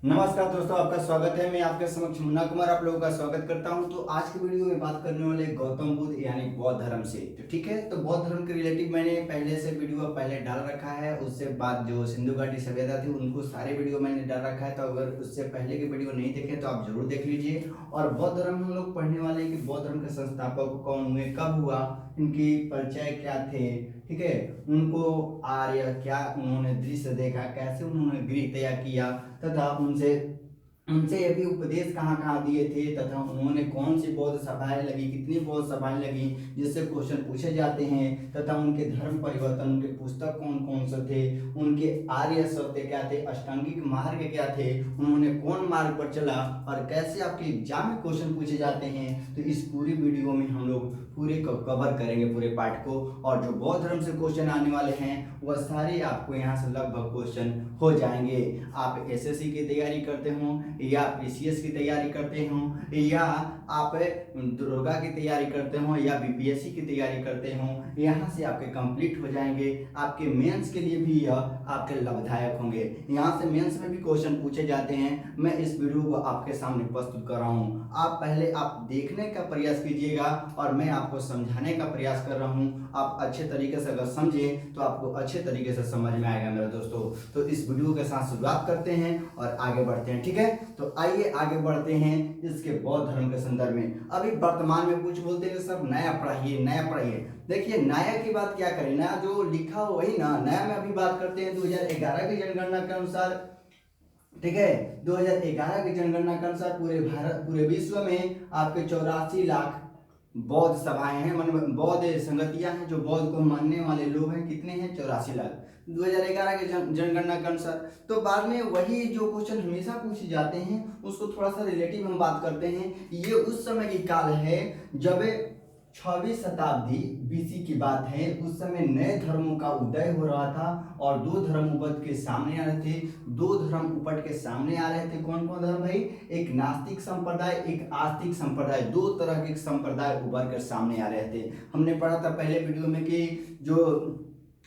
नमस्कार दोस्तों, आपका स्वागत है। मैं आपके समक्ष मुन्ना कुमार आप लोगों का स्वागत करता हूं। तो आज की वीडियो में बात करने वाले गौतम बुद्ध यानी बौद्ध धर्म से। तो ठीक है, तो बौद्ध धर्म के रिलेटिव मैंने पहले से वीडियो पहले डाल रखा है। उससे बाद जो सिंधु घाटी सभ्यता थी उनको सारे वीडियो मैंने डाल रखा है। तो अगर उससे पहले की वीडियो नहीं देखे तो आप जरूर देख लीजिए। और बौद्ध धर्म हम लोग पढ़ने वाले हैं कि बौद्ध धर्म के संस्थापक कौन हुए, कब हुआ, इनकी परिचय क्या थे, ठीक है, उनको आर्य क्या उन्होंने दृश्य देखा, कैसे उन्होंने गृह तैयार किया, तथा उनसे उनसे ये भी उपदेश कहाँ कहाँ दिए थे, तथा उन्होंने कौन सी बौद्ध सभाएं लगी, कितनी बौद्ध सभाएं लगी, जिससे क्वेश्चन पूछे जाते हैं। तथा उनके धर्म परिवर्तन, उनके पुस्तक कौन कौन से थे, उनके आर्य सत्य क्या थे, अष्टांगिक मार्ग क्या थे, उन्होंने कौन मार्ग पर चला, और कैसे आपके एग्जाम में क्वेश्चन पूछे जाते हैं। तो इस पूरी वीडियो में हम लोग पूरे कवर करेंगे पूरे पार्ट को। और जो बौद्ध धर्म से क्वेश्चन आने वाले हैं वह सारे आपको यहाँ से लगभग क्वेश्चन हो जाएंगे। आप एसएससी की तैयारी करते हो या पीसीएस की तैयारी करते हो या आप दुर्गा की तैयारी करते हो या बीपीएससी की तैयारी करते हो, यहाँ से आपके कंप्लीट हो जाएंगे। आपके मेंस के लिए भी यह आपके लाभदायक होंगे। यहाँ से मेंस में भी क्वेश्चन पूछे जाते हैं। मैं इस वीडियो को आपके सामने प्रस्तुत कर रहा हूँ। आप पहले आप देखने का प्रयास कीजिएगा और मैं आपको समझाने का प्रयास कर रहा हूँ। आप अच्छे तरीके से अगर समझें तो आपको अच्छे तरीके से समझ में आएगा मेरे दोस्तों। तो इस वीडियो के साथ शुरुआत करते हैं और आगे बढ़ते हैं, ठीक है। तो आइए आगे बढ़ते हैं इसके बौद्ध धर्म के संदर्भ में। अभी वर्तमान में कुछ बोलते हैं सब नया पढ़ाइए नया पढ़ाइए। देखिए नया की बात क्या करें, नया जो लिखा हो वही ना नया में अभी बात करते हैं। 2011 की जनगणना के अनुसार, ठीक है, 2011 की जनगणना के अनुसार पूरे विश्व में आपके 84 लाख बौद्ध सभाएं हैं, मतलब बौद्ध संगतियां हैं, जो बौद्ध को मानने वाले लोग हैं। कितने हैं? 84 लाख 2011 के जनगणना के अनुसार। तो बाद में वही जो क्वेश्चन हमेशा पूछे जाते हैं उसको थोड़ा सा रिलेटिव हम बात करते हैं। ये उस समय की काल है जब 6वीं शताब्दी बीसी की बात है। उस समय नए धर्मों का उदय हो रहा था और दो धर्म उपट के सामने आ रहे थे। दो धर्म उपट के सामने आ रहे थे। कौन कौन धर्म भाई? एक नास्तिक संप्रदाय, एक आस्तिक संप्रदाय। दो तरह के संप्रदाय उभर कर सामने आ रहे थे। हमने पढ़ा था पहले वीडियो में कि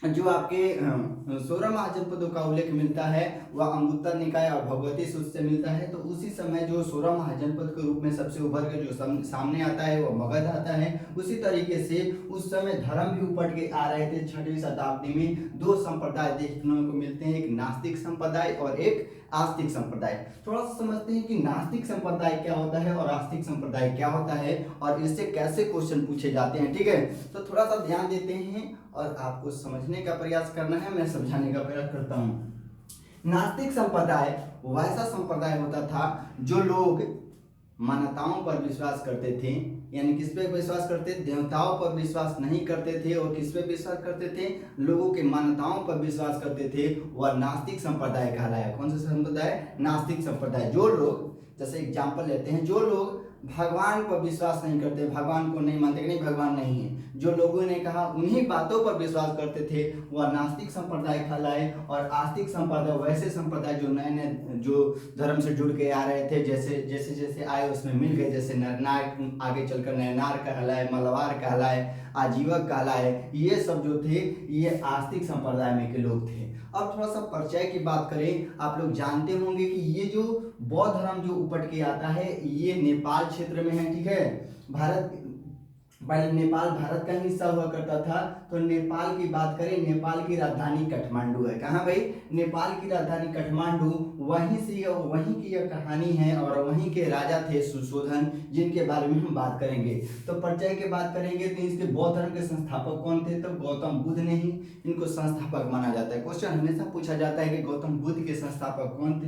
जो आपके सोलह महाजनपदों का उल्लेख मिलता है वह अंगुत्तर निकाय और भगवती सूत्र से मिलता है। तो उसी समय जो सोलह महाजनपद के रूप में सबसे उभर के जो सामने आता है वह मगध आता है। उसी तरीके से उस समय धर्म भी उपट के आ रहे थे। 6वीं शताब्दी में दो संप्रदाय देखने को मिलते हैं, एक नास्तिक संप्रदाय और एक आस्तिक संप्रदाय। थोड़ा सा समझते हैं कि नास्तिक संप्रदाय क्या होता है और आस्तिक संप्रदाय क्या होता है और इससे कैसे क्वेश्चन पूछे जाते हैं, ठीक है। तो थोड़ा सा ध्यान देते हैं और आपको समझने का प्रयास करना है। मैं समझाने का प्रयास करता हूँ। नास्तिक संप्रदाय वैसा संप्रदाय होता था जो लोग मान्यताओं पर विश्वास करते थे। यानी किस पे विश्वास करते? देवताओं पर विश्वास नहीं करते थे। और किस पे विश्वास करते थे? लोगों के मान्यताओं पर विश्वास करते थे। वह नास्तिक संप्रदाय कहलाया। कौन सा संप्रदाय? नास्तिक संप्रदाय। जो लोग, जैसे एग्जाम्पल लेते हैं, जो लोग भगवान पर विश्वास नहीं करते, भगवान को नहीं मानते कि नहीं भगवान नहीं है, जो लोगों ने कहा उन्हीं बातों पर विश्वास करते थे, वह नास्तिक संप्रदाय कहलाए। और आस्तिक संप्रदाय वैसे संप्रदाय जो नए नए जो धर्म से जुड़ के आ रहे थे, जैसे जैसे जैसे आए उसमें मिल गए। जैसे नरनार, आगे चलकर नयनार कहलाए, मलवार कहलाए, आजीवक कहलाए। ये सब जो थे ये आस्तिक संप्रदाय में के लोग थे। अब थोड़ा सा परिचय की बात करें। आप लोग जानते होंगे कि ये जो बौद्ध धर्म जो उपट के आता है ये नेपाल क्षेत्र में है, ठीक है। भारत, पहले नेपाल भारत का हिस्सा हुआ करता था। तो नेपाल की बात करें, नेपाल की राजधानी काठमांडू है। कहाँ भाई? नेपाल की राजधानी काठमांडू। वहीं की यह कहानी है और वहीं के राजा थे सुशोधन, जिनके बारे में हम बात करेंगे। तो परिचय की बात करेंगे तो इसके बौद्ध धर्म के संस्थापक कौन थे? तो गौतम बुद्ध ने ही इनको संस्थापक माना जाता है। क्वेश्चन हमेशा पूछा जाता है कि गौतम बुद्ध के संस्थापक कौन थे?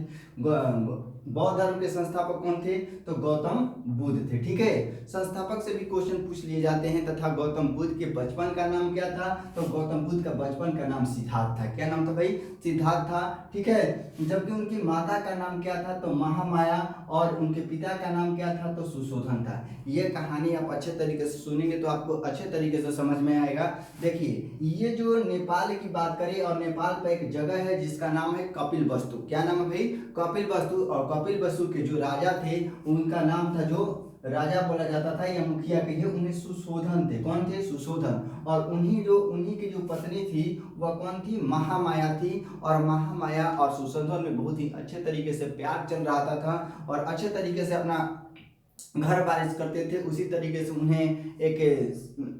बौद्ध धर्म के संस्थापक कौन थे? तो गौतम बुद्ध थे, ठीक है। संस्थापक से भी क्वेश्चन पूछ लिए जाते हैं। तथा गौतम बुद्ध के बचपन का नाम क्या था? तो गौतम बुद्ध का बचपन का नाम सिद्धार्थ था। क्या नाम था भाई? सिद्धार्थ था, ठीक है। जबकि उनकी माता का नाम क्या था? तो महामाया। और उनके पिता का नाम क्या था? तो सुशोधन था। ये कहानी आप अच्छे तरीके से सुनेंगे तो आपको अच्छे तरीके से समझ में आएगा। देखिए ये जो नेपाल की बात करें, और नेपाल पर एक जगह है जिसका नाम है कपिल वस्तु। क्या नाम है भाई? कपिल वस्तु। और कपिल वस्तु के जो राजा थे उनका नाम था जो राजा बोला जाता था या मुखिया कहिए, उन्हें सुशोधन थे। कौन थे? सुशोधन। और उन्हीं की जो पत्नी थी वह कौन थी? महामाया थी। और महामाया और सुशोधन में बहुत ही अच्छे तरीके से प्यार चल रहा था और अच्छे तरीके से अपना घर बारिश करते थे। उसी तरीके से उन्हें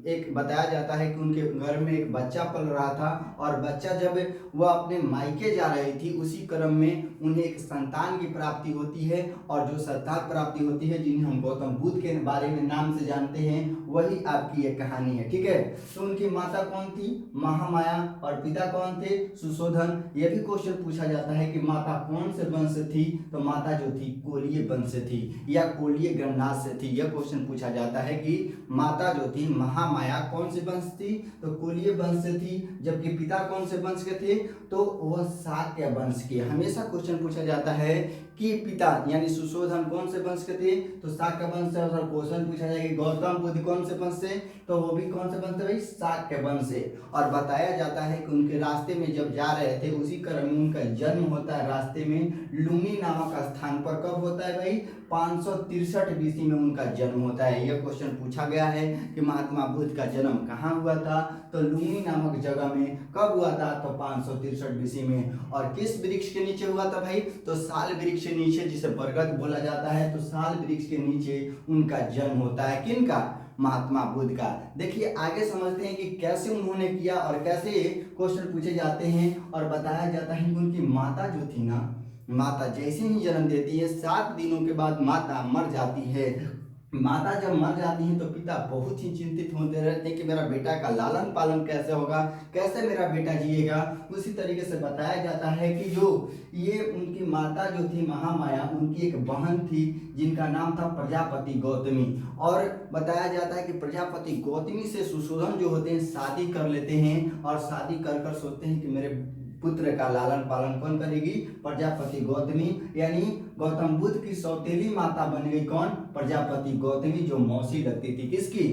एक बताया जाता है कि उनके घर में एक बच्चा पल रहा था और बच्चा जब वह अपने मायके जा रही थी उसी क्रम में उन्हें एक संतान की प्राप्ति होती है। और जो संतान प्राप्ति होती है, जिन्हें हम गौतम बुद्ध के बारे में नाम से जानते हैं, वही आपकी एक कहानी है। ठीक है, तो उनकी माता कौन थी? महामाया। और पिता कौन थे? सुशोधन। यह भी क्वेश्चन पूछा जाता है कि माता कौन से वंश थी? तो माता जो थी कोलीय वंश थी या कोलीय गणराज्य से थी। यह क्वेश्चन पूछा जाता है कि माता जो थी महामाया कौन से वंश थी? तो कोलीय वंश से थी। जबकि पिता कौन से वंश के थे? तो वह शाक्य वंश के। हमेशा क्वेश्चन पूछा जाता है कि पिता यानी सुशोधन कौन से वंश के थे? तो शाक्य वंश से। और क्वेश्चन पूछा जाएगा कि गौतम बुद्ध कौन से वंश से? तो वो भी कौन से वंश से भाई? शाक्य वंश से। और बताया जाता है कि उनके रास्ते में जब जा रहे थे उसी क्रम में उनका जन्म होता है रास्ते में लुम्बिनी नामक स्थान पर। कब होता है भाई? 563 बीसी में उनका जन्म होता है। यह क्वेश्चन पूछा गया है कि महात्मा बुद्ध का जन्म कहाँ हुआ था? तो लुम्बिनी नामक जगह में। कब हुआ था? तो 563 बीसी में। और किस वृक्ष के नीचे हुआ था भाई? तो साल वृक्ष के नीचे, जिसे बरगद बोला जाता है। तो साल वृक्ष के नीचे उनका जन्म होता है। किनका? महात्मा बुद्ध का। देखिए आगे समझते हैं कि कैसे उन्होंने किया और कैसे क्वेश्चन पूछे जाते हैं। और बताया जाता है कि उनकी माता जो थी ना, माता जैसे ही जन्म देती है 7 दिनों के बाद माता मर जाती है। माता जब मर जाती है तो पिता बहुत ही चिंतित होते रहते हैं कि मेरा बेटा का लालन पालन कैसे होगा, कैसे मेरा बेटा जिएगा। उसी तरीके से बताया जाता है कि जो ये उनकी माता जो थी महामाया, उनकी एक बहन थी जिनका नाम था प्रजापति गौतमी। और बताया जाता है कि प्रजापति गौतमी से सुशोधन जो होते हैं शादी कर लेते हैं और शादी कर कर सोचते हैं कि मेरे पुत्र का लालन पालन कौन करेगी? प्रजापति गौतमी। यानी गौतम बुद्ध की सौतेली माता बन गई कौन? प्रजापति गौतमी, जो मौसी लगती थी किसकी?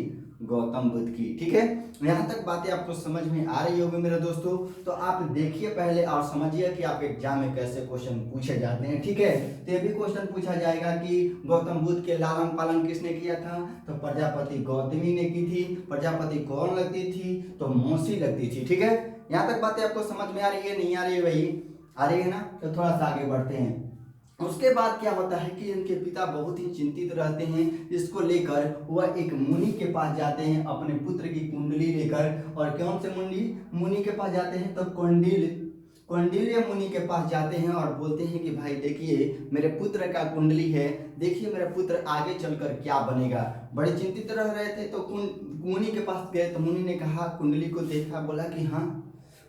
गौतम बुद्ध की। ठीक है, यहाँ तक बातें आपको समझ में आ रही होगी मेरे दोस्तों। तो आप देखिए पहले और समझिए कि आप एग्जाम में कैसे क्वेश्चन पूछे जाते हैं। ठीक है, तो ये भी क्वेश्चन पूछा जाएगा कि गौतम बुद्ध के लालन पालन किसने किया था? तो प्रजापति गौतमी ने की थी। प्रजापति कौन लगती थी? तो मौसी लगती थी। ठीक है, यहाँ तक बातें आपको समझ में आ रही है? नहीं आ रही है भाई? आ रही है ना? तो थोड़ा सा आगे बढ़ते हैं। उसके बाद क्या होता है कि इनके पिता बहुत ही चिंतित रहते हैं। इसको लेकर वह एक मुनि के पास जाते हैं अपने पुत्र की कुंडली लेकर। और कौन से मुनि के पास जाते हैं? तो कौंडिल्य मुनि के पास जाते हैं और बोलते हैं कि भाई देखिए मेरे पुत्र का कुंडली है, देखिए मेरा पुत्र आगे चलकर क्या बनेगा। बड़े चिंतित रह रहे थे तो मुनि के पास गए तो मुनि ने कहा, कुंडली को देखा, बोला कि हाँ।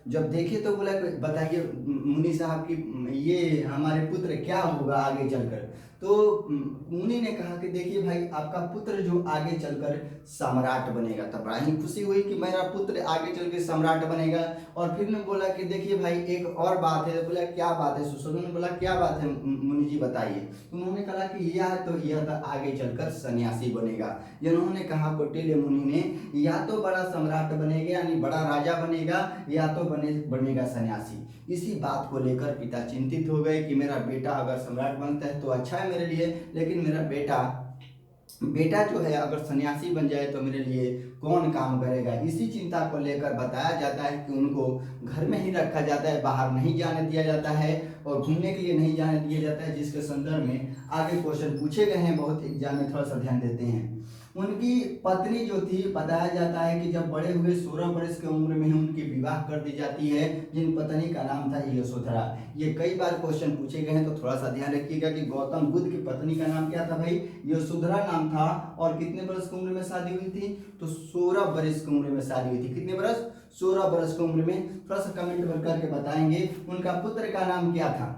जब देखे तो बोला बताइए मुनि साहब की ये हमारे पुत्र क्या होगा आगे चलकर। तो मुनि ने कहा कि देखिए भाई आपका पुत्र जो आगे चलकर सम्राट बनेगा। तब बड़ा ही खुशी हुई कि मेरा पुत्र आगे चल के सम्राट बनेगा। और फिर ने बोला कि देखिए भाई एक और बात है। बोला क्या बात है? सुशोधन ने बोला क्या बात है मुनि जी बताइए। उन्होंने कहा कि यह तो आगे चलकर सन्यासी बनेगा। जिन्होंने कहा कौटिल्य मुनि ने, या तो बड़ा सम्राट बनेगा यानी बड़ा राजा बनेगा, या तो बनेगा सन्यासी। इसी बात को लेकर पिता चिंतित हो गए कि मेरा बेटा अगर सम्राट बनता है तो अच्छा है मेरे लिए, लेकिन मेरा बेटा जो है अगर सन्यासी बन जाए तो मेरे लिए कौन काम करेगा। इसी चिंता को लेकर बताया जाता है कि उनको घर में ही रखा जाता है, बाहर नहीं जाने दिया जाता है और घूमने के लिए नहीं जाने दिया जाता है। जिसके संदर्भ में आगे क्वेश्चन पूछे गए हैं, बहुत एग्जाम में थोड़ा सा ध्यान देते हैं। उनकी पत्नी जो थी, बताया जाता है कि जब बड़े हुए 16 वर्ष की उम्र में ही उनकी विवाह कर दी जाती है, जिन पत्नी का नाम था यशोधरा। ये कई बार क्वेश्चन पूछे गए हैं तो थोड़ा सा ध्यान रखिएगा कि गौतम बुद्ध की पत्नी का नाम क्या था भाई? यशोधरा नाम था। और कितने वर्ष की उम्र में शादी हुई थी? तो 16 वर्ष की उम्र में शादी हुई थी। कितने वर्ष? 16 वर्ष की उम्र में। थोड़ा सा कमेंट करके बताएंगे उनका पुत्र का नाम क्या था।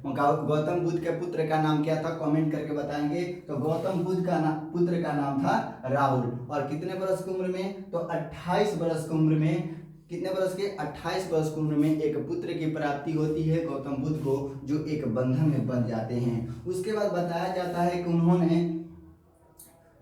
गौतम बुद्ध के पुत्र का नाम क्या था? कमेंट करके बताएंगे। तो गौतम बुद्ध का पुत्र का नाम था राहुल। और कितने वर्ष की उम्र में? तो 28 वर्ष की उम्र में। कितने वर्ष के? 28 वर्ष की उम्र में एक पुत्र की प्राप्ति होती है गौतम बुद्ध को, जो एक बंधन में बन जाते हैं। उसके बाद बताया जाता है कि उन्होंने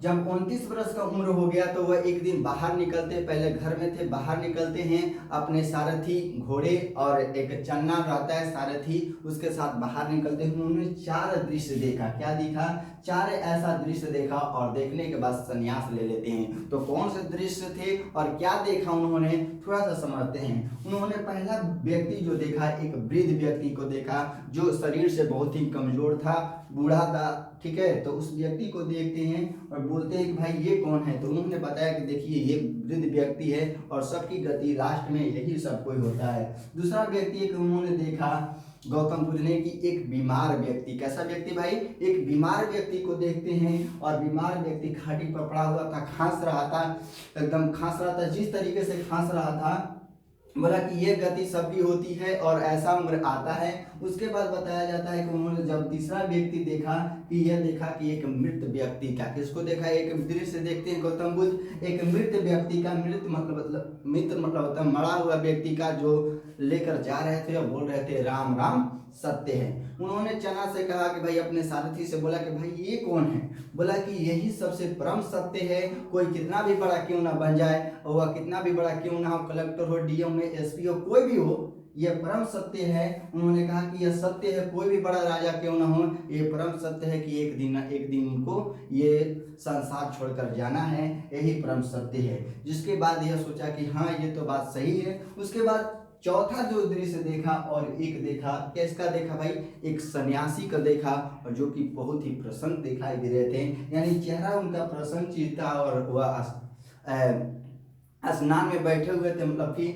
जब 29 वर्ष का उम्र हो गया तो वह एक दिन बाहर निकलते, पहले घर में थे, बाहर निकलते हैं अपने सारथी घोड़े और एक चन्ना रहता है सारथी, उसके साथ बाहर निकलते हैं। उन्होंने 4 दृश्य देखा। क्या देखा? 4 ऐसा दृश्य देखा और देखने के बाद संन्यास ले लेते हैं। तो कौन से दृश्य थे और क्या देखा उन्होंने, थोड़ा सा समझते हैं। उन्होंने पहला व्यक्ति जो देखा, एक वृद्ध व्यक्ति को देखा जो शरीर से बहुत ही कमजोर था, बूढ़ा था, ठीक है। तो उस व्यक्ति को देखते हैं और बोलते हैं कि भाई ये कौन है। तो उन्होंने बताया कि देखिए ये वृद्ध व्यक्ति है और सबकी गति लास्ट में यही सब कोई होता है। दूसरा व्यक्ति एक उन्होंने देखा गौतम बुद्ध ने कि एक बीमार व्यक्ति, कैसा व्यक्ति भाई, एक बीमार व्यक्ति को देखते हैं और बीमार व्यक्ति खाटी पर पड़ा हुआ था, खांस रहा था, एकदम खांस रहा था, जिस तरीके से खांस रहा था बोला कि ये गति सबकी होती है और ऐसा उम्र आता है। उसके बाद बताया जाता है कि उन्होंने जब तीसरा व्यक्ति देखा कि यह देखा कि एक मृत व्यक्ति का, किसको देखा, एक दृश्य देखते हैं गौतम बुद्ध एक मृत व्यक्ति का, मृत मतलब होता है मरा हुआ व्यक्ति का, जो लेकर जा रहे थे और बोल रहे थे राम राम सत्य है। उन्होंने चना से कहा कि भाई अपने सारथी से बोला कि भाई ये कौन है, बोला कि यही सबसे परम सत्य है, कोई कितना भी बड़ा क्यों ना बन जाए और वह कितना भी बड़ा क्यों ना हो, कलेक्टर हो, डीएम में एसपी हो, कोई भी हो, यह परम सत्य है। उन्होंने कहा कि यह सत्य है, कोई भी बड़ा राजा क्यों ना हो, ये परम सत्य है कि एक दिन उनको ये संसार छोड़कर जाना है, यही परम सत्य है। जिसके बाद यह सोचा कि हाँ ये तो बात सही है। उसके बाद चौथा जो दृश्य देखा और एक देखा, किसका देखा भाई, एक सन्यासी का देखा और जो कि बहुत ही प्रसन्न दिखाई दे रहे थे, यानी चेहरा उनका प्रसन्न था और वह स्नान में बैठे हुए थे, मतलब कि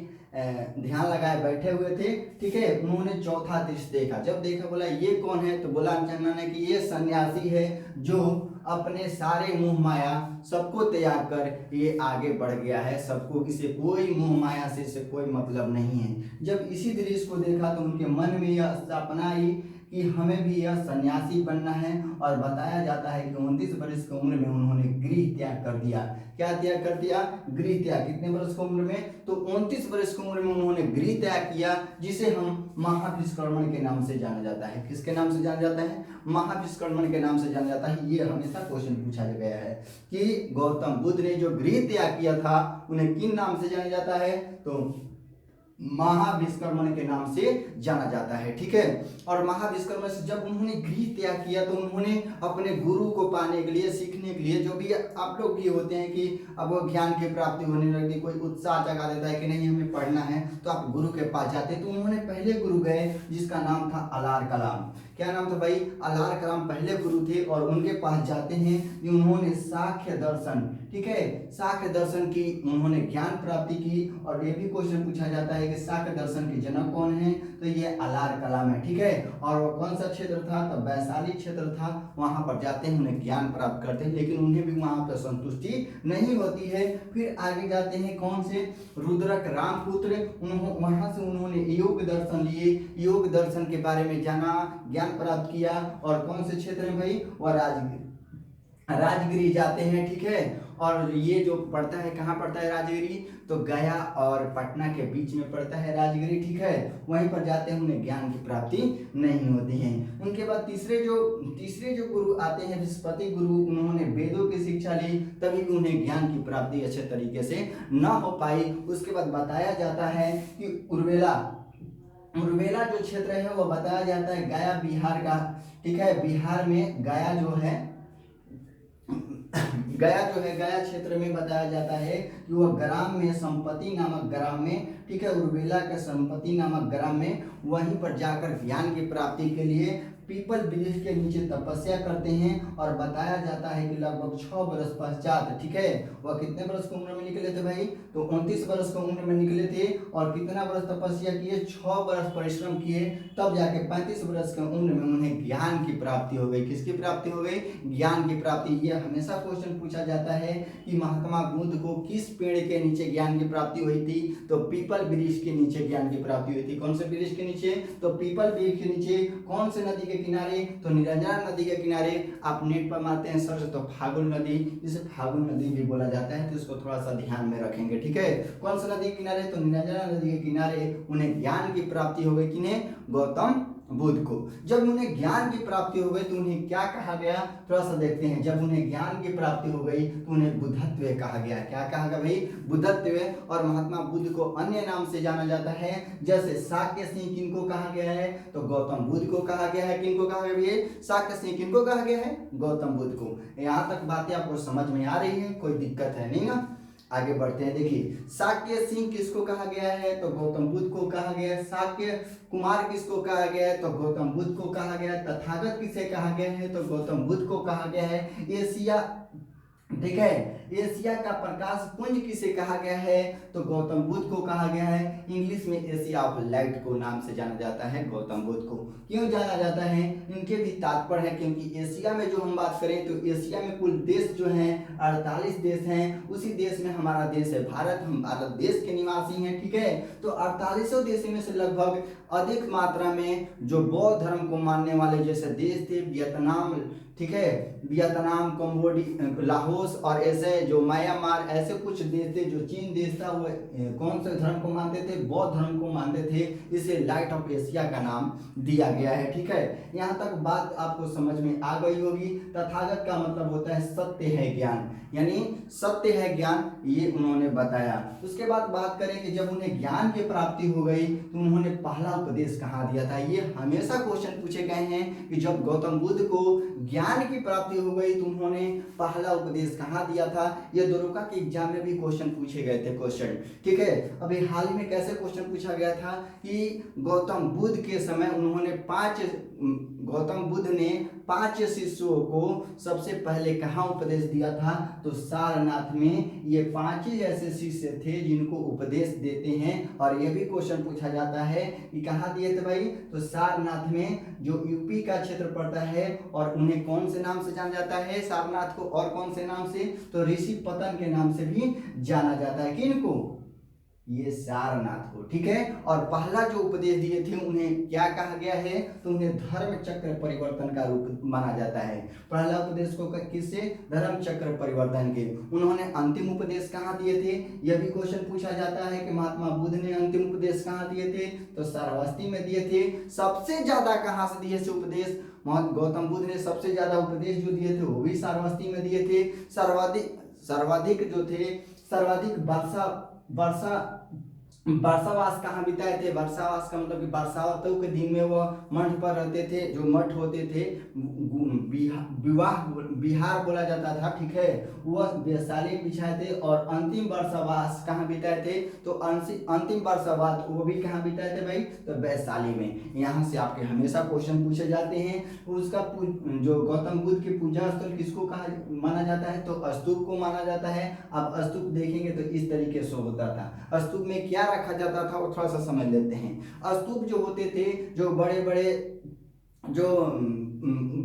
ध्यान लगाए बैठे हुए थे, ठीक है। उन्होंने चौथा दृश्य देखा, जब देखा बोला ये कौन है, तो बोला चन्ना ने कि ये सन्यासी है जो अपने सारे मोह माया सबको त्याग कर ये आगे बढ़ गया है, सबको, इसे कोई मोह माया से कोई मतलब नहीं है। जब इसी दृश्य को देखा तो उनके मन में यह सपना आई कि हमें भी यह सन्यासी बनना है और बताया जाता है कि 29 वर्ष की उम्र में उन्होंने गृह त्याग कर दिया। क्या त्याग कर दिया? गृह त्याग। कितने वर्ष की उम्र में? तो 29 वर्ष की उम्र में उन्होंने गृह त्याग किया, जिसे हम महाविष्कर्मण के नाम से जाना जाता है। किसके नाम से जाना जाता है? महाविष्कर्मण के नाम से जाना जाता है। ये हमेशा क्वेश्चन पूछा गया है कि गौतम बुद्ध ने जो गृह त्याग किया था उन्हें किन नाम से जाना जाता है, तो महाविष्कर्मण के नाम से जाना जाता है, ठीक है। और महाविष्कर्मण से जब उन्होंने गृह त्याग किया तो उन्होंने अपने गुरु को पाने के लिए, सीखने के लिए, जो भी आप लोग भी होते हैं कि अब वो ज्ञान की प्राप्ति होने लगती, कोई उत्साह जगा देता है कि नहीं हमें पढ़ना है, तो आप गुरु के पास जाते। तो उन्होंने पहले गुरु गए जिसका नाम था अलार कलाम। क्या नाम था भाई? अलार कलाम पहले गुरु थे और उनके पास जाते हैं कि उन्होंने साख्य दर्शन, ठीक है, साख्य दर्शन की उन्होंने ज्ञान प्राप्ति की। और ये भी क्वेश्चन पूछा जाता है कि साख्य दर्शन के जनक कौन है, तो ये अलार कलाम है, ठीक है। और वो कौन सा क्षेत्र था? तो वैशाली क्षेत्र था। वहां पर जाते हैं, उन्हें ज्ञान प्राप्त करते हैं, लेकिन उन्हें भी वहां पर संतुष्टि नहीं होती है। फिर आगे जाते हैं कौन से? रुद्रक रामपुत्र। वहां से उन्होंने योग दर्शन लिए, योग दर्शन के बारे में जाना, ज्ञान प्राप्त किया। और कौन से क्षेत्र में भाई? वह राजगिरी जाते हैं, ठीक है। और ये जो पड़ता है, कहाँ पड़ता है राजगिरी? तो गया और पटना के बीच में पड़ता है राजगिरी, ठीक है। वहीं पर जाते हैं, उन्हें ज्ञान की प्राप्ति नहीं होती है। उनके बाद तीसरे जो गुरु आते हैं बृहस्पति गुरु, उन्होंने वेदों की शिक्षा ली, तभी उन्हें ज्ञान की प्राप्ति अच्छे तरीके से न हो पाई। उसके बाद बताया जाता है कि उर्वेला जो क्षेत्र है वो बताया जाता है गया बिहार का, ठीक है। बिहार में गया जो है गया क्षेत्र में बताया जाता है कि वह ग्राम में, संपत्ति नामक ग्राम में, ठीक है, उर्वेला के संपत्ति नामक ग्राम में, वहीं पर जाकर ज्ञान की प्राप्ति के लिए पीपल वृक्ष के नीचे तपस्या करते हैं। और बताया जाता है कि लगभग 6 वर्ष पश्चात, ठीक है, वह कितने वर्ष की उम्र में निकले थे भाई? तो 29 वर्ष की उम्र में निकले थे। और कितना वर्ष तपस्या किए? 6 वर्ष परिश्रम किए, तब जाके 35 वर्ष की उम्र में उन्हें ज्ञान की प्राप्ति हो गई। किसकी प्राप्ति हो गई? ज्ञान की प्राप्ति। यह हमेशा क्वेश्चन पूछा जाता है कि महात्मा बुद्ध को किस पेड़ के नीचे ज्ञान की प्राप्ति हुई थी? तो पीपल वृक्ष के नीचे ज्ञान की प्राप्ति हुई थी। कौन से वृक्ष के नीचे? तो पीपल वृक्ष के नीचे। कौन से नदी के किनारे? तो निरंजना नदी के किनारे। आप नेट पर मारते हैं सर्च तो फागुन नदी, जिसे फागुन नदी भी बोला जाता है, तो इसको थोड़ा सा ध्यान में रखेंगे, ठीक है। कौन सा नदी के किनारे? तो निरंजना नदी के किनारे उन्हें ज्ञान की प्राप्ति हो गई। किन्हें? गौतम बुध को। जब उन्हें ज्ञान की प्राप्ति हो गई तो उन्हें क्या कहा गया, थोड़ा सा देखते हैं। जब उन्हें ज्ञान की प्राप्ति हो गई तो उन्हें बुद्धत्व कहा गया। क्या कहा गया भाई, बुद्धत्व। और महात्मा बुद्ध को अन्य नाम से जाना जाता है, जैसे शाक्य सिंह किनको कहा गया है, तो गौतम बुद्ध को कहा गया है। किनको कहा गया भैया, शाक्य सिंह किनको कहा गया है, गौतम बुद्ध को। यहाँ तक बातें आपको समझ में आ रही है, कोई दिक्कत है नहीं ना। आगे बढ़ते हैं। देखिए शाक्य सिंह किसको कहा गया है, तो गौतम बुद्ध को कहा गया है। शाक्य कुमार किसको कहा गया है, तो गौतम बुद्ध को कहा गया है। तथागत किसे कहा गया है, तो गौतम बुद्ध को कहा गया है। एशिया, ठीक है, एशिया का प्रकाश पुंज किसे कहा गया है, तो गौतम बुद्ध को कहा गया है। इंग्लिश में एशिया ऑफ लाइट को नाम से जाना जाता है गौतम बुद्ध को। क्यों जाना जाता है, इनके भी तात्पर्य है, क्योंकि एशिया में जो हम बात करें तो एशिया में कुल देश जो हैं 48 देश हैं। उसी देश में हमारा देश है भारत, हम भारत देश के निवासी हैं, ठीक है। तो 48 देशों में से लगभग अधिक मात्रा में जो बौद्ध धर्म को मानने वाले जैसे देश थे वियतनाम, ठीक है, वियतनाम, कंबोडिया, लाहौस और ऐसे जो म्यांमार, ऐसे कुछ देश थे। जो चीन देश था वो कौन से धर्म को मानते थे, बौद्ध धर्म को मानते थे। इसे लाइट ऑफ एशिया का नाम दिया गया है, ठीक है। यहाँ तक बात आपको समझ में आ गई होगी। तथागत का मतलब होता है सत्य है ज्ञान, यानी सत्य है ज्ञान, ये उन्होंने बताया। उसके बाद बात करें कि जब उन्हें ज्ञान की प्राप्ति हो गई तो उन्होंने पहला उपदेश कहाँ दिया था। ये हमेशा क्वेश्चन पूछे गए हैं कि जब गौतम बुद्ध को ज्ञान की प्राप्ति हो गई तो उन्होंने पहला उपदेश कहाँ दिया था। ये दुर्गा के एग्जाम में भी क्वेश्चन पूछे गए थे क्वेश्चन, ठीक है। अभी हाल ही में कैसे क्वेश्चन पूछा गया था कि गौतम बुद्ध के समय उन्होंने गौतम बुद्ध ने 5 शिष्यों को सबसे पहले कहाँ उपदेश दिया था, तो सारनाथ में। ये 5 ही ऐसे शिष्य थे जिनको उपदेश देते हैं। और ये भी क्वेश्चन पूछा जाता है कि कहाँ दिए थे भाई, तो सारनाथ में, जो यूपी का क्षेत्र पड़ता है। और उन्हें कौन से नाम से जाना जाता है सारनाथ को, और कौन से नाम से, तो ऋषि पतन के नाम से भी जाना जाता है। किनको, ये सारनाथ को, ठीक है। और पहला जो उपदेश दिए थे उन्हें क्या कहा गया है, तो उन्हें धर्म चक्र परिवर्तन का रूप माना जाता है। पहला उपदेश को किससे, धर्म चक्र परिवर्तन के। उन्होंने अंतिम उपदेश कहाँ दिए थे, यह भी क्वेश्चन पूछा जाता है कि महात्मा बुद्ध ने अंतिम उपदेश कहाँ दिए थे, तो श्रावस्ती में दिए थे। सबसे ज्यादा कहाँ से दिए थे उपदेश, गौतम बुद्ध ने सबसे ज्यादा उपदेश जो दिए थे वो भी श्रावस्ती में दिए थे। सर्वाधिक जो थे, सर्वाधिक वर्षावास कहाँ बिताए थे। वर्षावास का मतलब कि वर्षावतों के दिन में वह मठ पर रहते थे। जो मठ होते थे विहार बोला जाता था, ठीक है, वह वैशाली बिछाए थे। और अंतिम वर्षावास कहाँ बिताए थे, तो अंतिम वर्षावास वो भी कहाँ बिताए थे भाई, तो वैशाली में। यहाँ से आपके हमेशा क्वेश्चन पूछे जाते हैं। उसका जो गौतम बुद्ध की पूजा स्थल किसको कहा माना जाता है, तो स्तूप को माना जाता है। अब स्तूप देखेंगे तो इस तरीके से होता था। स्तूप में क्या रखा जाता था वो थोड़ा सा समझ लेते हैं। स्तूप जो होते थे, जो बड़े बड़े जो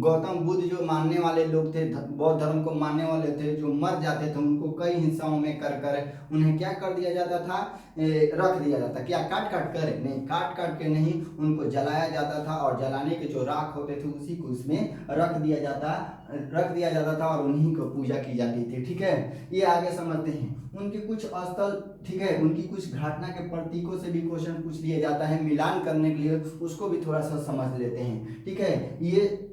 गौतम बुद्ध जो मानने वाले लोग थे, बौद्ध धर्म को मानने वाले थे, जो मर जाते थे उनको कई हिस्सों में कर कर उन्हें क्या कर दिया जाता था, रख दिया जाता। क्या काट काट कर नहीं, काट काट के नहीं, उनको जलाया जाता था। और जलाने के जो राख होते थे उसी को उसमें रख दिया जाता था और उन्हीं को पूजा की जाती थी, ठीक है। ये आगे समझते हैं। उनके कुछ स्थल, ठीक है, उनकी कुछ घटना के प्रतीकों से भी क्वेश्चन पूछ लिया जाता है, मिलान करने के लिए उसको भी थोड़ा सा समझ लेते हैं, ठीक है। ये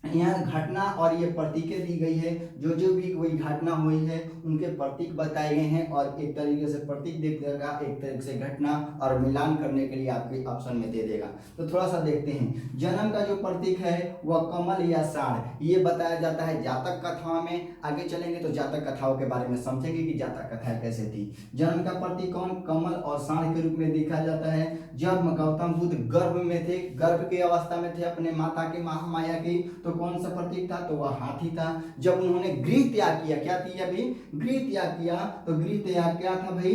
यहाँ घटना और ये प्रतीकें दी गई है। जो भी कोई घटना हुई है उनके प्रतीक बताए गए हैं। और एक तरीके से प्रतीक देख देगा, एक तरीके से घटना, और मिलान करने के लिए आपके ऑप्शन में दे देगा। तो थोड़ा सा देखते हैं। जन्म का जो प्रतीक है वह कमल या साढ़, ये बताया जाता है जातक कथाओं में। आगे चलेंगे तो जातक कथाओं के बारे में समझेंगे कि जातक कथाएं कैसे थी। जन्म का प्रतीक कौन, कमल और साढ़ के रूप में देखा जाता है। जब गौतम बुद्ध गर्भ में थे, गर्भ की अवस्था में थे अपने माता की, महामाया की, तो कौन सा प्रतीक था, तो वह हाथी था। जब उन्होंने गृह त्याग किया, क्या किया भाई, गृह त्याग किया, तो गृह त्याग क्या था भाई,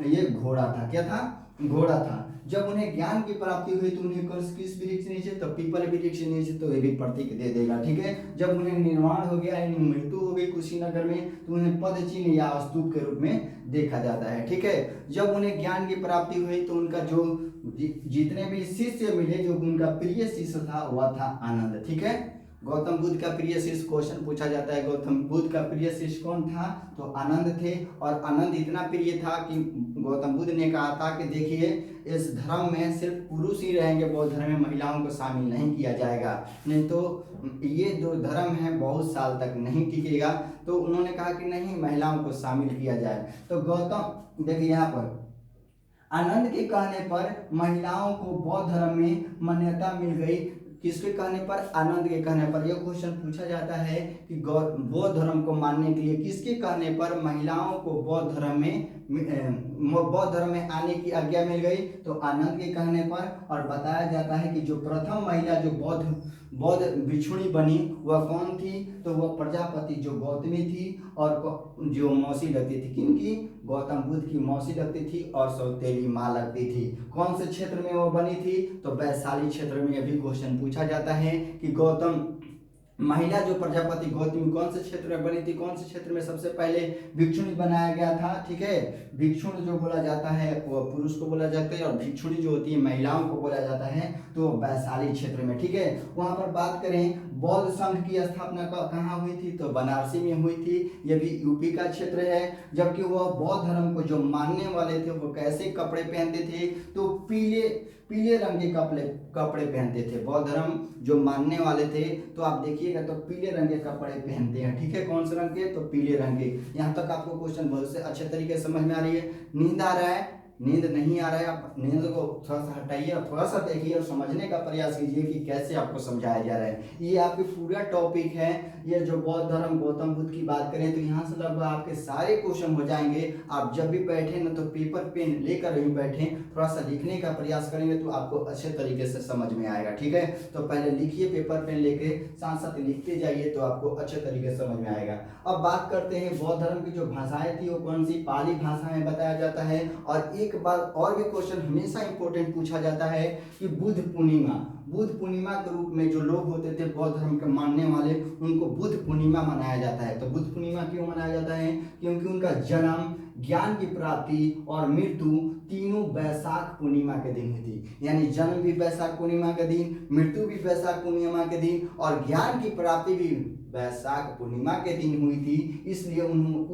ये घोड़ा था। क्या था, घोड़ा था। जब उन्हें ज्ञान की प्राप्ति हुई तो उन्हें किस वृक्ष नीचे, तो पीपल वृक्ष नीचे, तो ये भी प्रतीक दे देगा, ठीक है। जब उन्हें निर्वाण हो गया, मृत्यु हो गई कुशीनगर में, तो उन्हें पद चिन्ह या स्तूप के रूप में देखा जाता है, ठीक है। जब उन्हें ज्ञान की प्राप्ति हुई तो उनका जो जितने भी शिष्य मिले, जो उनका प्रिय शिष्य था वह था आनंद, ठीक है। गौतम बुद्ध का प्रिय शिष्य, क्वेश्चन पूछा जाता है गौतम बुद्ध का प्रिय शिष्य कौन था, तो आनंद थे। और आनंद इतना प्रिय था कि गौतम बुद्ध ने कहा था कि देखिए इस धर्म में सिर्फ पुरुष ही रहेंगे, बौद्ध धर्म में महिलाओं को शामिल नहीं किया जाएगा, नहीं तो ये जो धर्म है बहुत साल तक नहीं टिकेगा। तो उन्होंने कहा कि नहीं, महिलाओं को शामिल किया जाए। तो गौतम देखिए यहाँ पर आनंद के कहने पर महिलाओं को बौद्ध धर्म में मान्यता मिल गई। किसके कहने पर, आनंद के कहने पर। यह क्वेश्चन पूछा जाता है कि बौद्ध धर्म को मानने के लिए किसके कहने पर महिलाओं को बौद्ध धर्म में आने की आज्ञा मिल गई, तो आनंद के कहने पर। और बताया जाता है कि जो प्रथम महिला जो बौद्ध भिक्षुणी बनी वह कौन थी, तो वह प्रजापति जो गौतमी थी, और जो मौसी लगती थी, किनकी, गौतम बुद्ध की मौसी लगती थी और सौतेली माँ लगती थी। कौन से क्षेत्र में वो बनी थी, तो वैशाली क्षेत्र में। यह भी क्वेश्चन पूछा जाता है कि गौतम महिला जो प्रजापति गौतमी कौन से क्षेत्र में बनी थी, कौन से क्षेत्र में सबसे पहले भिक्षुणी बनाया गया था। ठीक है, भिक्षुण जो बोला जाता है वो पुरुष को बोला जाता है, और भिक्षुणी जो होती है महिलाओं को बोला जाता है, तो वैशाली क्षेत्र में। ठीक है, वहां पर बात करें बौद्ध संघ की स्थापना कहाँ हुई थी, तो बनारसी में हुई थी। यह भी यूपी का क्षेत्र है। जबकि वह बौद्ध धर्म को जो मानने वाले थे वो कैसे कपड़े पहनते थे, तो पीले रंग के कपड़े पहनते थे। बौद्ध धर्म जो मानने वाले थे, तो आप देखिएगा तो पीले रंग के कपड़े पहनते हैं। ठीक है, कौन से रंग के, तो पीले रंग के। यहाँ तक आपको क्वेश्चन बहुत से अच्छे तरीके से समझ में आ रही है। नींद आ रहा है, नींद नहीं आ रहा है, आप नींद को थोड़ा सा हटाइए और थोड़ा सा देखिए और समझने का प्रयास कीजिए कि कैसे आपको समझाया जा रहा है। ये आपके पूरा टॉपिक है। ये जो बौद्ध धर्म गौतम बुद्ध की बात करें तो यहाँ से लगभग आपके सारे क्वेश्चन हो जाएंगे। आप जब भी बैठे ना तो पेपर पेन लेकर ही बैठे, थोड़ा सा लिखने का प्रयास करेंगे तो आपको अच्छे तरीके से समझ में आएगा। ठीक है, तो पहले लिखिए, पेपर पेन लेके साथ साथ लिखते जाइए तो आपको अच्छे तरीके से समझ में आएगा। अब बात करते हैं बौद्ध धर्म की जो भाषाएं थी वो कौन सी, पाली भाषा में बताया जाता है। और एक बार और भी क्वेश्चन हमेशा इंपॉर्टेंट पूछा जाता है कि बुद्ध पूर्णिमा के रूप में जो लोग होते थे बौद्ध धर्म के मानने वाले, उनको बुद्ध पूर्णिमा मनाया जाता है। तो बुद्ध पूर्णिमा क्यों मनाया जाता है, क्योंकि उनका जन्म, ज्ञान की प्राप्ति और मृत्यु तीनों वैशाख पूर्णिमा के दिन हुई थी। यानी जन्म भी वैशाख पूर्णिमा के दिन, मृत्यु भी वैशाख पूर्णिमा के दिन, और ज्ञान की प्राप्ति भी वैशाख पूर्णिमा के दिन हुई थी। इसलिए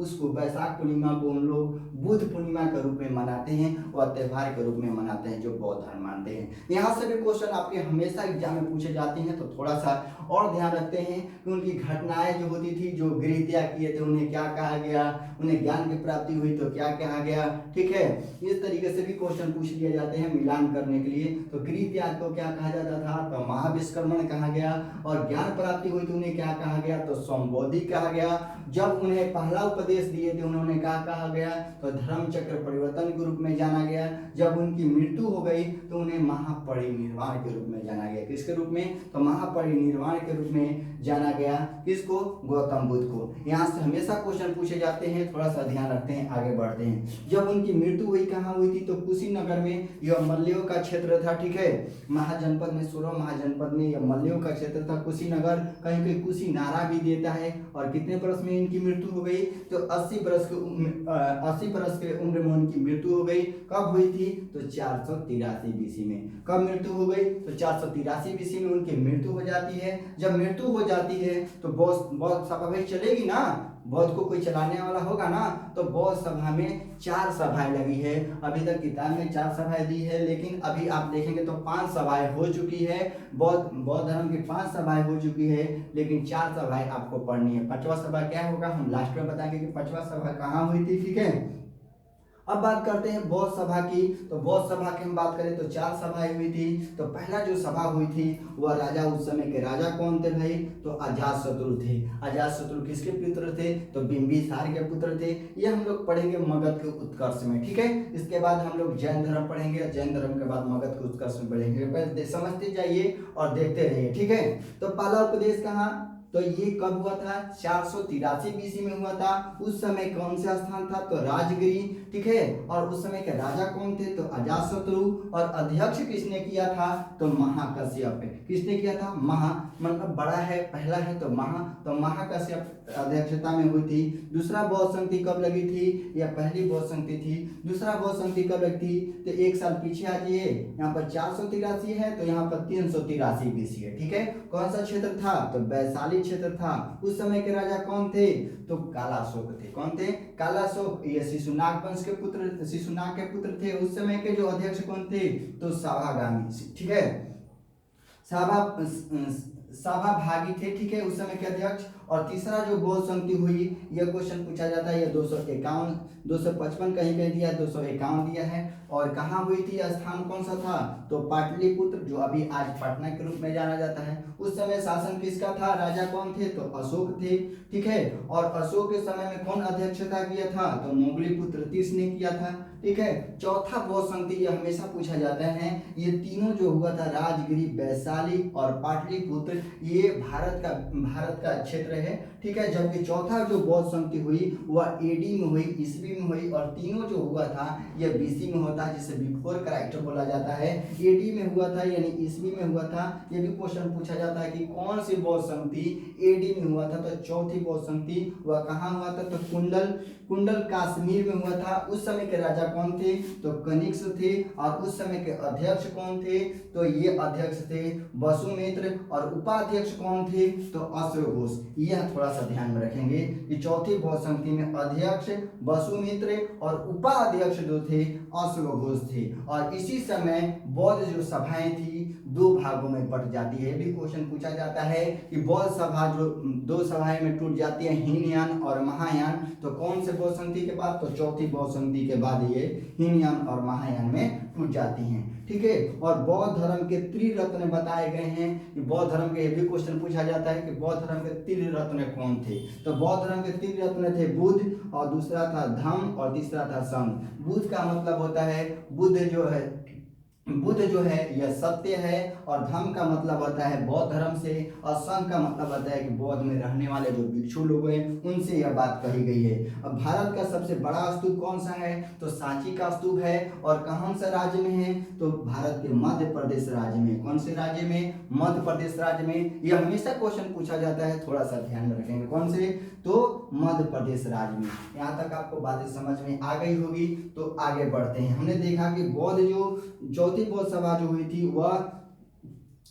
उसको वैशाख पूर्णिमा को उन लोग बुद्ध पूर्णिमा के रूप में मनाते हैं और त्यौहार के रूप में मनाते हैं जो बौद्ध धर्म मानते हैं। यहाँ से भी क्वेश्चन आपके हमेशा एग्जाम में पूछे जाते हैं, तो थोड़ा सा और ध्यान रखते हैं कि उनकी घटनाएं जो होती थी, जो गृह त्याग किए थे उन्हें क्या कहा गया, उन्हें ज्ञान की प्राप्ति हुई तो क्या कहा गया। ठीक है, इस तरीके से भी क्वेश्चन पूछ लिए जाते हैं मिलान करने के लिए। तो गृह त्याग को क्या कहा जाता था, तो महाविष्कर्मण कहा गया। और ज्ञान प्राप्ति हुई तो उन्हें क्या कहा गया, तो संबोधि कहा गया। जब उन्हें पहला उपदेश दिए थे उन्होंने क्या कहा गया, तो धर्म चक्र परिवर्तन के रूप में जाना गया। जब उनकी मृत्यु हो गई तो उन्हें महापरिनिर्वाण के रूप में जाना गया। किसके रूप में, तो महापरिनिर्वाण के रूप में जाना गया। किसको, गौतम बुद्ध को। यहाँ से हमेशा क्वेश्चन पूछे जाते हैं, थोड़ा सा ध्यान रखते हैं, आगे बढ़ते हैं। जब उनकी मृत्यु हुई कहाँ हुई थी, तो कुशीनगर में, यह मल्लियों का क्षेत्र था। ठीक है, महाजनपद में, 16 महाजनपद में यह मल्लियों का क्षेत्र था कुशीनगर। कहीं कहीं कुशीनारा भी देता है। और कितने वर्ष में इनकी मृत्यु हो गई, तो 80 वर्ष के उम्र में उनकी मृत्यु हो गई। कब हुई थी, तो 483 बीसी में। कब मृत्यु हो गई, तो 483 बीसी में उनकी मृत्यु हो जाती है। जब मृत्यु हो जाती है तो बौद्ध सभा भाई चलेगी ना, बौद्ध को कोई चलाने वाला होगा ना। तो बौद्ध सभा में 4 सभाएं लगी है। अभी तक किताब में 4 सभाएं दी है, लेकिन अभी आप देखेंगे तो 5 सभाएं हो चुकी है। बौद्ध धर्म की 5 सभाएं हो चुकी है, लेकिन 4 सभाएं आपको पढ़नी है। 5वां सभा क्या होगा हम लास्ट में बताएंगे कि 5वां सभा कहाँ हुई थी। ठीक है, अब बात करते हैं बौद्ध सभा की। तो बौद्ध सभा की हम बात करें तो 4 सभाएं हुई थी। तो पहला जो सभा हुई थी वह राजा, उस समय के राजा कौन थे भाई, तो अजातशत्रु थे। अजातशत्रु किसके पुत्र थे, तो बिंबिसार के पुत्र थे। ये हम लोग पढ़ेंगे मगध के उत्कर्ष में। ठीक है, इसके बाद हम लोग जैन धर्म पढ़ेंगे, जैन धर्म के बाद मगध के उत्कर्ष में पढ़ेंगे। पहले समझते जाइए और देखते रहिए। ठीक है, तो पहला उपदेश कहाँ, तो ये कब हुआ था, 483 बीसी में हुआ था। उस समय कौन सा स्थान था, तो राजगिरी ठीक है। और उस समय के राजा कौन थे, तो अजातशत्रु। और अध्यक्ष किसने किया था, तो महाकश्यप। किसने किया था, मतलब बड़ा है, पहला है तो तो महाकश्यप अध्यक्षता में हुई थी। दूसरा बौद्ध संधि कब लगी थी, या पहली बौद्ध संधि थी। दूसरा बौद्ध संधि कब लगी थी, तो एक साल पीछे आ जाइए, यहाँ पर 483 है तो यहाँ पर 383 BC है, ठीक है। कौन सा क्षेत्र था, तो वैशाली क्षेत्र था। उस समय के राजा कौन थे, तो कालाशोक थे। कौन थे, कालाशोक। ये शिशुनाग वंश के पुत्र, शिशुनाग के पुत्र थे। उस समय के जो अध्यक्ष कौन थे, तो सभागामी, ठीक है, सभाभागी थे, ठीक है, उस समय के अध्यक्ष। और तीसरा जो बौद्ध संधि हुई, यह क्वेश्चन पूछा जाता है, यह 251, 255 कहीं कहीं दिया, 251 दिया है। और कहाँ हुई थी, स्थान कौन सा था, तो पाटलिपुत्र, जो अभी आज पटना के रूप में जाना जाता है। उस समय शासन किसका था, राजा कौन थे, तो अशोक थे, ठीक है। और अशोक के समय में कौन अध्यक्षता किया था, तो मोगलीपुत्र तीस ने किया था, ठीक है। चौथा बौद्ध संधि, ये हमेशा पूछा जाता है, ये तीनों जो हुआ था, राजगिरी, वैशाली और पाटलिपुत्र, ये भारत का क्षेत्र है, ठीक है। जबकि चौथा जो बौद्ध संधि हुई वह एडी में हुई, ईस्वी में हुई। और तीनों जो हुआ था यह बीसी में होता है, जिसे बिफोर क्राइस्ट बोला जाता है। एडी में हुआ था यानी ईस्वी में हुआ था। ये भी क्वेश्चन पूछा जाता है कि कौन सी बौद्ध संधि एडी में हुआ था, तो चौथी बौद्ध संधि वह कहाँ हुआ था, तो कुंडल कश्मीर में हुआ था। उस समय के राजा कौन थे, तो कनिष्क थे। और उस समय के अध्यक्ष कौन थे, तो ये अध्यक्ष थे वसुमित्र। और उपाध्यक्ष कौन थे, तो अश्वघोष। यह थोड़ा सा ध्यान में रखेंगे कि चौथी बौद्ध संधि में अध्यक्ष वसुमित्र और उपाध्यक्ष जो थे अश्वघोष थे। और इसी समय बौद्ध जो सभाएं थी दो भागों में बट जाती है। भी क्वेश्चन पूछा जाता है कि बौद्ध सभा जो दो सभाएं में टूट जाती है, हीनयान और महायान। तो कौन से बौद्ध संधि के बाद, तो चौथी बौद्ध संधि के बाद ये हीनयान और महायान में टूट जाती हैं, ठीक है। और बौद्ध धर्म के त्रिरत्न बताए गए हैं कि बौद्ध धर्म के, भी क्वेश्चन पूछा जाता है कि बौद्ध धर्म के त्रिरत्न कौन थे। तो बौद्ध धर्म के त्रिरत्न थे बुद्ध, और दूसरा था धम्म, और तीसरा था संघ। बुद्ध का मतलब होता है, बुद्ध जो है यह सत्य है। और धर्म का मतलब होता है बौद्ध धर्म से। और संघ का मतलब होता है कि बौद्ध में रहने वाले जो भिक्षु लोग हैं उनसे यह बात कही गई है। अब भारत का सबसे बड़ा स्तूप कौन सा है, तो सांची का स्तूप है। और कौन सा राज्य में है, तो भारत के मध्य प्रदेश राज्य में। कौन से राज्य में, मध्य प्रदेश राज्य में। यह हमेशा क्वेश्चन पूछा जाता है, थोड़ा सा ध्यान में रखेंगे। कौन से, तो मध्य प्रदेश राज्य में। यहाँ तक आपको बातें समझ में आ गई होगी। तो आगे बढ़ते हैं। हमने देखा कि बौद्ध जो चौथी बौद्ध सभा जो हुई थी वह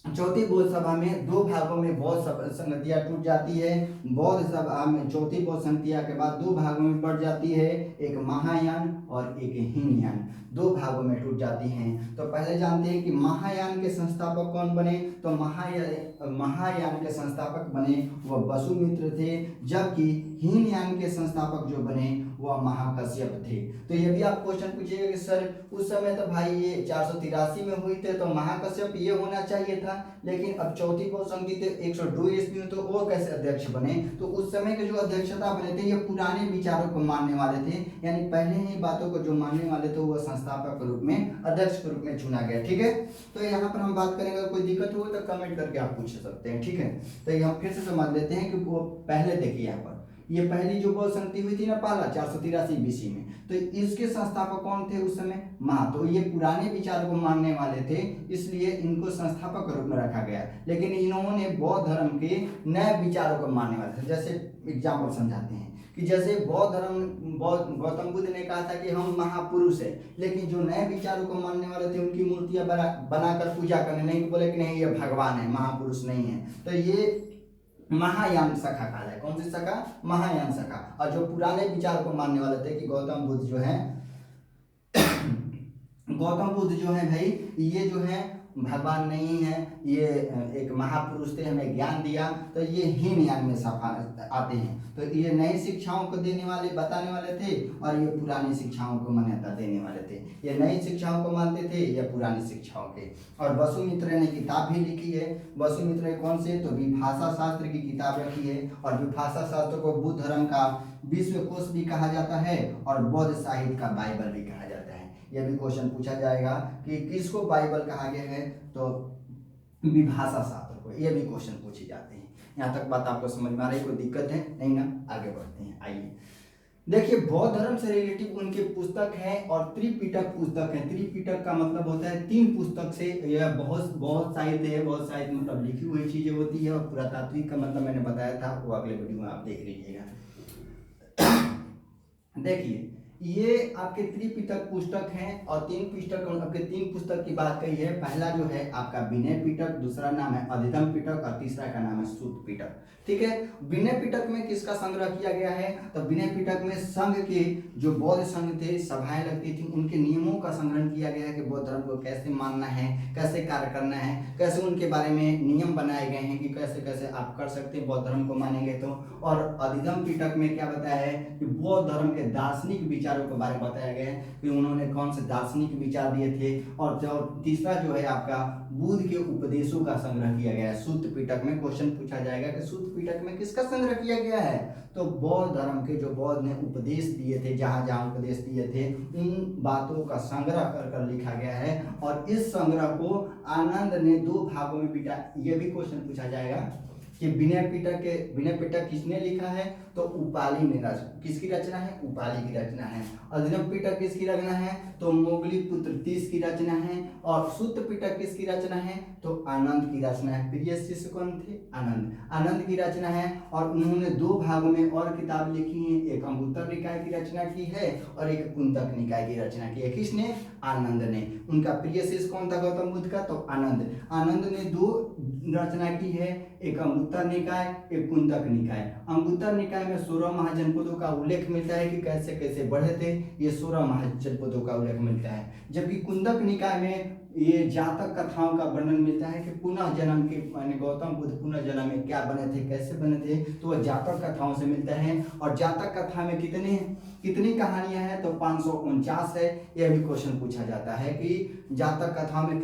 चौथी बौद्ध सभा में दो भागों में बौद्ध संगतियां टूट जाती है। बौद्ध सभा में चौथी बौद्ध संगतियां के बाद दो भागों में बढ़ जाती है, एक महायान और एक हीनयान। दो भागों में टूट जाती हैं। तो पहले जानते हैं कि महायान के संस्थापक कौन बने, तो महायान के संस्थापक बने वह वसुमित्र थे। जबकि हीनयान के संस्थापक जो बने वह महाकश्यप थे। तो ये भी आप क्वेश्चन पूछिएगा कि सर उस समय तो भाई ये 483 में हुई थे तो महाकश्यप ये होना चाहिए था, लेकिन अब चौथी बौद्ध संधि थे 102 ईस्वी में, तो वो कैसे अध्यक्ष बने। तो उस समय के जो अध्यक्षता बने थे ये पुराने विचारों को मानने वाले थे, यानी पहले ही बातों को जो मानने वाले थे वो संस्थापक के रूप में, अध्यक्ष के रूप में चुना गया, ठीक है। तो यहाँ पर हम बात करेंगे, कोई दिक्कत हो तो कमेंट करके आप पूछ सकते हैं, ठीक है। तो ये हम फिर से समझ लेते हैं कि वो पहले देखिए यहाँ पर ये पहली जो बौद्ध संधि हुई थी ना पहला 483 BC में, तो इसके संस्थापक कौन थे उस समय, तो ये पुराने विचारों को मानने वाले थे, इसलिए इनको संस्थापक के रूप में रखा गया। लेकिन इन्होंने बौद्ध धर्म के नए विचारों को मानने वाले थे। जैसे एग्जाम्पल समझाते हैं कि जैसे गौतम बुद्ध ने कहा था कि हम महापुरुष है, लेकिन जो नए विचारों को मानने वाले थे उनकी मूर्तियां बनाकर पूजा करने, नहीं बोले कि नहीं ये भगवान है, महापुरुष नहीं है। तो ये महायान शाखा कहा है। कौन सी शाखा, महायान शाखा। और जो पुराने विचार को मानने वाले थे कि गौतम बुद्ध जो है भाई ये जो है भगवान नहीं है, ये एक महापुरुष थे, हमें ज्ञान दिया, तो ये हीनयान में आते हैं। तो ये नई शिक्षाओं को देने वाले, बताने वाले थे, और ये पुरानी शिक्षाओं को मान्यता देने वाले थे। ये नई शिक्षाओं को मानते थे या पुरानी शिक्षाओं के। और वसुमित्र ने किताब भी लिखी है। वसुमित्र कौन से, तो विभाषा शास्त्र की किताब रखी है। और विभाषा शास्त्र को बुद्ध धर्म का विश्व कोश भी कहा जाता है और बौद्ध साहित्य का बाइबल भी कहा जाता है। यह भी क्वेश्चन पूछा जाएगा कि किसको बाइबल कहा गया है, तो विभाषा शास्त्र को। यह भी क्वेश्चन पूछे जाते हैं। यहाँ तक बात आपको समझ में आ रही है, कोई दिक्कत है नहीं ना, आगे बढ़ते हैं। आइए देखिए बौद्ध धर्म से रिलेटिव उनके पुस्तक है और त्रिपिटक पुस्तक है। त्रिपिटक का मतलब होता है तीन पुस्तक से, यह बहुत बहुत साहित्य है, बहुत साहित्य मतलब लिखी हुई चीजें होती है। और पुरातात्विक का मतलब मैंने बताया था, वो अगले वीडियो में आप देख लीजिएगा। देखिए ये आपके त्रिपिटक पुस्तक हैं और तीन पुस्तक, आपके तीन पुस्तक की बात कही है। पहला जो है आपका विनय पिटक, दूसरा नाम है अधिगम पिटक और तीसरा का नाम है सूत पिटक। ठीक है, विनय पिटक में किसका संग्रह किया गया है? तो विनय पिटक में संघ के जो बौद्ध संघ थे, सभाएं लगती थी, उनके नियमों का संग्रहण किया गया है कि बौद्ध धर्म को कैसे मानना है, कैसे कार्य करना है, कैसे उनके बारे में नियम बनाए गए हैं कि कैसे कैसे आप कर सकते हैं बौद्ध धर्म को मानेंगे तो। और अधिगम पिटक में क्या बताया है कि बौद्ध धर्म के दार्शनिक विचारों के बारे में बताया गया है कि उन्होंने कौन से दार्शनिक विचार दिए थे। और तीसरा जो है आपका बुद्ध के उपदेशों का संग्रह किया गया है। सूत पिटक में क्वेश्चन पूछा जाएगा कि सूत पिटक में किसका संग्रह किया गया है? तो बौद्ध धर्म के जो बौद्ध ने उपदेश दिए थे, जहां जहां उपदेश दिए थे, उन बातों का संग्रह कर कर लिखा गया है। और इस संग्रह को आनंद ने दो भागों में पिटा। यह भी क्वेश्चन पूछा जाएगा कि विनय पिटक किसने लिखा है? तो उपाली ने किसकी रचना है? उपाली की रचना है। अधिगम पिटक किसकी रचना है? तो मोगली पुत्र तीस की रचना है। और सूत पिटक किसकी रचना है? तो आनंद की रचना है। प्रिय शिष्य कौन थे? आनंद की रचना है। और उन्होंने दो भागों में और किताब लिखी है, एक अंगुत्तर निकाय की रचना की है और एक कुंतक निकाय की रचना की है। किसने? आनंद ने। उनका प्रिय शिष्य कौन था गौतम बुद्ध का? तो आनंद ने दो रचना की है, एक अंगुत्तर निकाय, एक कुंतक निकाय। अंगुत्तर निकाय में 16 महाजनपदों का उल्लेख मिलता है कि कैसे कैसे बढ़े थे, ये 16 महाजनपदों का उल्लेख मिलता है। जबकि कुंतक निकाय में ये जातक कथाओं का वर्णन मिलता है कि पुनः जन्म के माने गौतम बुद्ध पुनः जन्म में क्या बने थे, कैसे बने थे, तो वह जातक कथाओं से मिलता है। और जातक कथा में कितनी कहानियां हैं? तो 549 है। यह भी क्वेश्चन पूछा जाता है कि जातक कथा में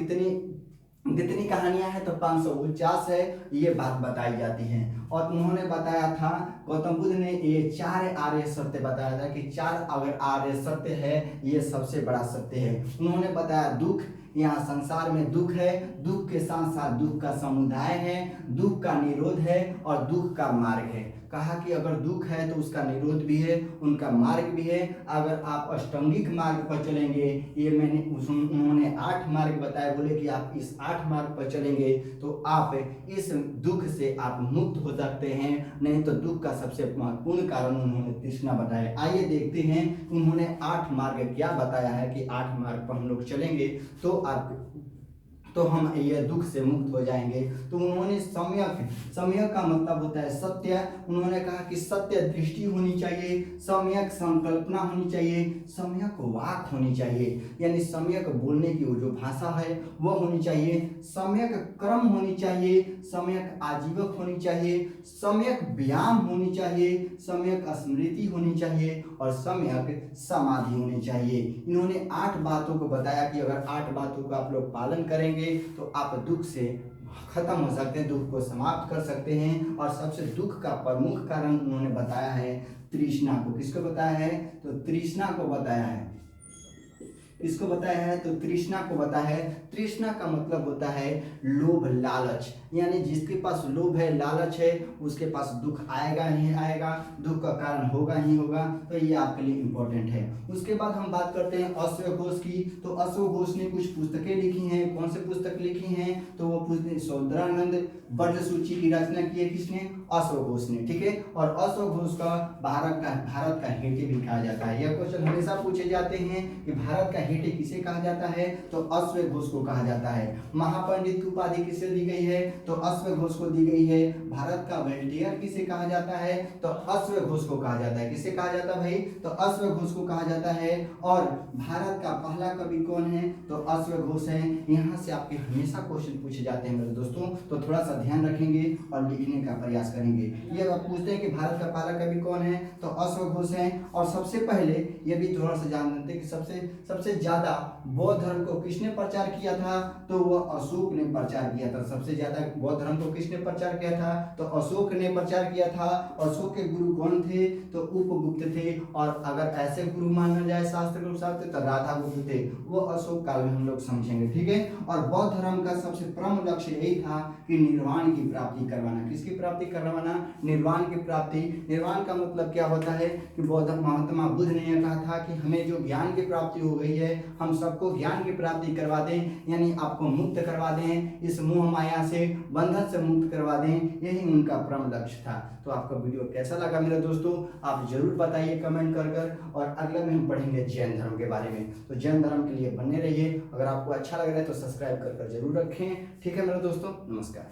कितनी कहानियां हैं? तो 549 है, ये बात बताई जाती है। और उन्होंने बताया था, गौतम बुद्ध ने ये 4 आर्य सत्य बताया था कि 4 अगर आर्य सत्य है, ये सबसे बड़ा सत्य है। उन्होंने बताया दुख, यहाँ संसार में दुख है, दुख के साथ साथ दुख का समुदाय है, दुख का निरोध है और दुख का मार्ग है। कहा कि अगर दुख है तो उसका निरोध भी है, उनका मार्ग भी है। अगर आप अष्टांगिक मार्ग पर चलेंगे, ये उन्होंने 8 मार्ग बताए, बोले कि आप इस 8 मार्ग पर चलेंगे तो आप इस दुख से आप मुक्त हो सकते हैं। नहीं तो दुख का सबसे महत्वपूर्ण कारण उन्होंने तृष्णा बताया। आइए देखते हैं उन्होंने 8 मार्ग क्या बताया है कि 8 मार्ग पर हम लोग चलेंगे तो हम ये दुख से मुक्त हो जाएंगे। तो उन्होंने सम्यक का मतलब होता है सत्य। उन्होंने कहा कि सत्य दृष्टि होनी चाहिए, सम्यक संकल्पना होनी चाहिए, सम्यक वाक होनी चाहिए, यानी सम्यक बोलने की वो जो भाषा है वह होनी चाहिए, सम्यक क्रम होनी चाहिए, सम्यक आजीवक होनी चाहिए, सम्यक व्यायाम होनी चाहिए, सम्यक स्मृति होनी चाहिए और सम्यक समाधि होनी चाहिए। इन्होंने 8 बातों को बताया कि अगर 8 बातों का आप लोग पालन करेंगे तो आप दुख से खत्म हो सकते हैं, दुख को समाप्त कर सकते हैं। और सबसे दुख का प्रमुख कारण उन्होंने बताया है तृष्णा को। किसको बताया है? तो तृष्णा को बताया है। इसको बताया है तो तृष्णा को बताया है। तृष्णा का मतलब होता है लोभ लालच, यानी जिसके पास लोभ है, लालच है, उसके पास दुख आएगा ही आएगा, दुख का कारण होगा ही होगा। तो ये आपके लिए इंपॉर्टेंट है। उसके बाद हम बात करते हैं अश्व घोष की। तो अश्व घोष ने कुछ पुस्तकें लिखी हैं। कौन से पुस्तक लिखी हैं? तो वो पुस्तक सौंदरानंद वर्ज सूची की रचना की है। किसने? अश्व घोष ने। ठीक है, और अश्व घोष का भारत का हेटे भी कहा जाता है। यह क्वेश्चन हमेशा पूछे जाते हैं कि भारत का हेटे किसे कहा जाता है? तो अश्व घोष को कहा जाता है। महापंडित की उपाधि किसे दी गई है? तो अश्व घोष को दी गई है। भारत का वोल्टेयर किसे कहा जाता है? तो अश्व घोष को कहा जाता है। किसे कहा जाता है भाई? तो अश्व घोष को कहा जाता है। और भारत का पहला कवि कौन है? तो अश्व घोष है। यहाँ से आपके हमेशा क्वेश्चन पूछे जाते हैं मेरे दोस्तों, तो थोड़ा सा ध्यान रखेंगे और लिखने का प्रयास करेंगे। ये आप पूछते हैं कि भारत का पहला कवि कौन है? तो अश्व घोष है। और सबसे पहले ये भी थोड़ा सा जान लेते हैं कि सबसे ज्यादा बौद्ध धर्म को किसने प्रचार किया था? तो वह अशोक ने प्रचार किया था। सबसे ज्यादा बौद्ध धर्म को किसने प्रचार किया था? तो अशोक ने प्रचार किया था। अशोक के गुरु कौन थे? तो उपगुप्त थे। और अगर ऐसे गुरु माना जाए शास्त्र के अनुसार तो राधा गुप्त थे, वो अशोक काल में हम लोग समझेंगे, ठीक है। और बौद्ध धर्म का सबसे प्रमुख लक्ष्य यही था कि निर्वाण की प्राप्ति करवाना। किसकी प्राप्ति करवाना? निर्वाण की प्राप्ति। निर्वाण का मतलब क्या होता है कि बौद्ध महात्मा बुद्ध ने यह कहा था कि हमें जो ज्ञान की प्राप्ति हो गई है, हम सबको ज्ञान की प्राप्ति करवा दें, यानी आपको मुक्त करवा दें, इस मोह माया से, बंधन से मुक्त करवा दें, यही उनका परम लक्ष्य था। तो आपका वीडियो कैसा लगा मेरे दोस्तों, आप जरूर बताइए कमेंट कर। और अगले में हम पढ़ेंगे जैन धर्म के बारे में। तो जैन धर्म के लिए बने रहिए। अगर आपको अच्छा लग रहा है तो सब्सक्राइब कर जरूर रखें, ठीक है मेरे दोस्तों। नमस्कार।